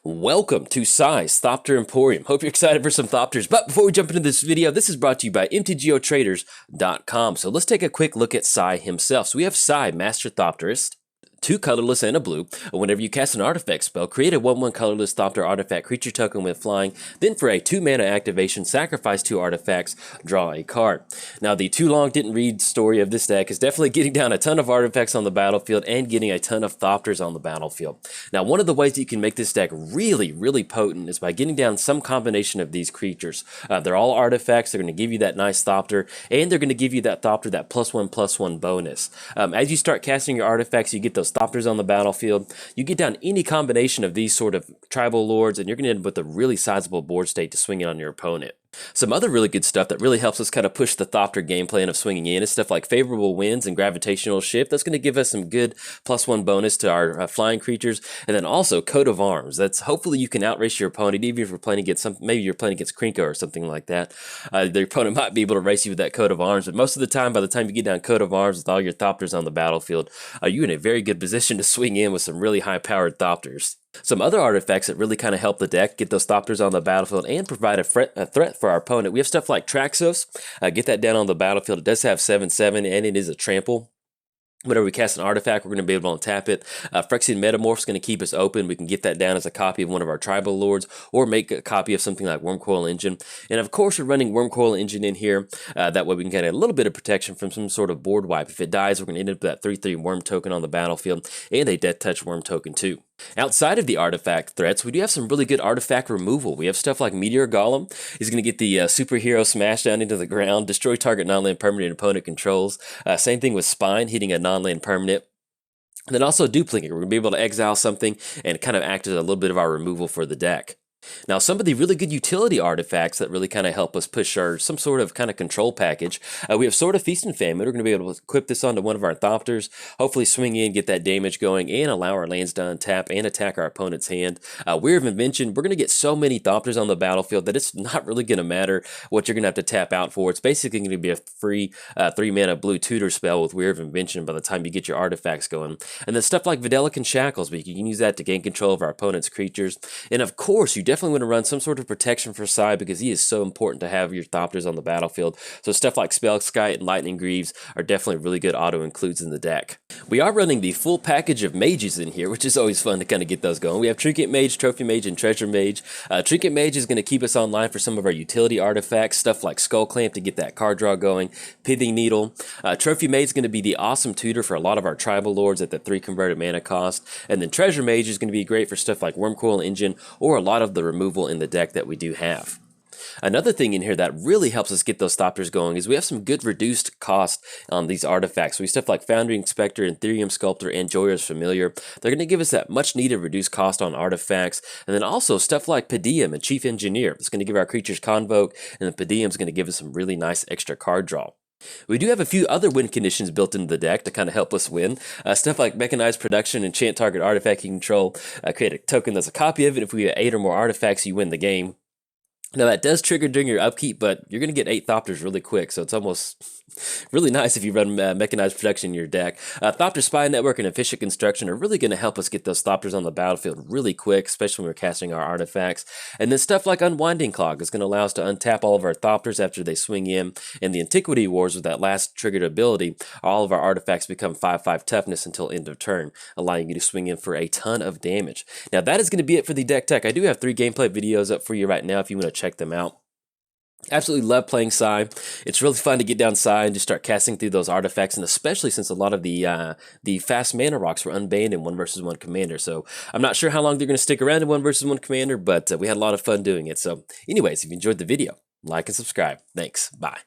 Welcome to Sai's Thopter Emporium. Hope you're excited for some Thopters. But before we jump into this video, this is brought to you by mtgotraders.com. So let's take a quick look at Sai himself. So we have Sai, Master Thopterist. 2 colorless and a blue. Whenever you cast an artifact spell, create a 1/1 colorless Thopter artifact creature token with flying. Then for a 2-mana activation, sacrifice 2 artifacts, draw a card. Now the too long didn't read story of this deck is definitely getting down a ton of artifacts on the battlefield and getting a ton of Thopters on the battlefield. Now one of the ways that you can make this deck really potent is by getting down some combination of these creatures. They're all artifacts, they're going to give you that nice Thopter, and they're going to give you that Thopter, that +1/+1 bonus. As you start casting your artifacts, you get those Thopters on the battlefield. You get down any combination of these sort of tribal lords, and you're going to end up with a really sizable board state to swing it on your opponent. Some other really good stuff that really helps us kind of push the Thopter game plan of swinging in is stuff like favorable winds and gravitational shift. That's going to give us some good +1 bonus to our flying creatures, and then also coat of arms. That's hopefully you can outrace your opponent, even if you're playing against maybe you're playing against Krinko or something like that. The opponent might be able to race you with that coat of arms, but most of the time, by the time you get down coat of arms with all your Thopters on the battlefield, you're in a very good position to swing in with some really high-powered Thopters. Some other artifacts that really kind of help the deck get those Thopters on the battlefield and provide a threat for our opponent. We have stuff like Traxos. Get that down on the battlefield. It does have 7/7 and it is a trample. Whenever we cast an artifact, we're going to be able to untap it. Phyrexian Metamorph is going to keep us open. We can get that down as a copy of one of our tribal lords or make a copy of something like Wormcoil Engine. And of course, we're running Wormcoil Engine in here. That way we can get a little bit of protection from some sort of board wipe. If it dies, we're going to end up with that 3/3 worm token on the battlefield and a Death Touch worm token too. Outside of the artifact threats, we do have some really good artifact removal. We have stuff like Meteor Golem. He's going to get the superhero smash down into the ground, destroy target non-land permanent opponent controls. Same thing with Spine, hitting a non-land permanent. And then also Duplicate. We're going to be able to exile something and kind of act as a little bit of our removal for the deck. Now, some of the really good utility artifacts that really kind of help us push some sort of kind of control package. We have Sword of Feast and Famine. We're going to be able to equip this onto one of our Thopters, hopefully swing in, get that damage going, and allow our lands to untap and attack our opponent's hand. Weird of Invention. We're going to get so many Thopters on the battlefield that it's not really going to matter what you're going to have to tap out for. It's basically going to be a free 3-mana blue tutor spell with Weird of Invention by the time you get your artifacts going. And then stuff like Videlican Shackles, but you can use that to gain control of our opponent's creatures. And of course, you definitely want to run some sort of protection for Sai because he is so important to have your Thopters on the battlefield. So stuff like Spellskite and Lightning Greaves are definitely really good auto-includes in the deck. We are running the full package of mages in here, which is always fun to kind of get those going. We have Trinket Mage, Trophy Mage, and Treasure Mage. Trinket Mage is going to keep us online for some of our utility artifacts, stuff like Skull Clamp to get that card draw going, Pithing Needle. Trophy Mage is going to be the awesome tutor for a lot of our tribal lords at the 3 converted mana cost. And then Treasure Mage is going to be great for stuff like Wormcoil Engine or a lot of the removal in the deck that we do have. Another thing in here that really helps us get those Thopters going is we have some good reduced cost on these artifacts. We have stuff like Foundry Inspector, Ethereum Sculptor, and Joyous Familiar. They're going to give us that much needed reduced cost on artifacts. And then also stuff like Padium and Chief Engineer. It's going to give our creatures Convoke, and the Padium is going to give us some really nice extra card draw. We do have a few other win conditions built into the deck to kind of help us win. Stuff like Mechanized Production, enchant target artifact you control, create a token that's a copy of it. If we have 8 or more artifacts, you win the game. Now that does trigger during your upkeep, but you're going to get 8 Thopters really quick, so it's almost really nice if you run Mechanized Production in your deck. Thopter Spy Network and Efficient Construction are really going to help us get those Thopters on the battlefield really quick, especially when we're casting our artifacts. And then stuff like Unwinding Clock is going to allow us to untap all of our Thopters after they swing in. And the Antiquity Wars with that last triggered ability, all of our artifacts become 5/5 toughness until end of turn, allowing you to swing in for a ton of damage. Now that is going to be it for the deck tech. I do have 3 gameplay videos up for you right now if you want to check them out. Absolutely love playing Sai. It's really fun to get down Sai and just start casting through those artifacts, and especially since a lot of the fast mana rocks were unbanned in 1v1 Commander. So I'm not sure how long they're going to stick around in 1v1 Commander, but we had a lot of fun doing it. So anyways, if you enjoyed the video, like and subscribe. Thanks. Bye.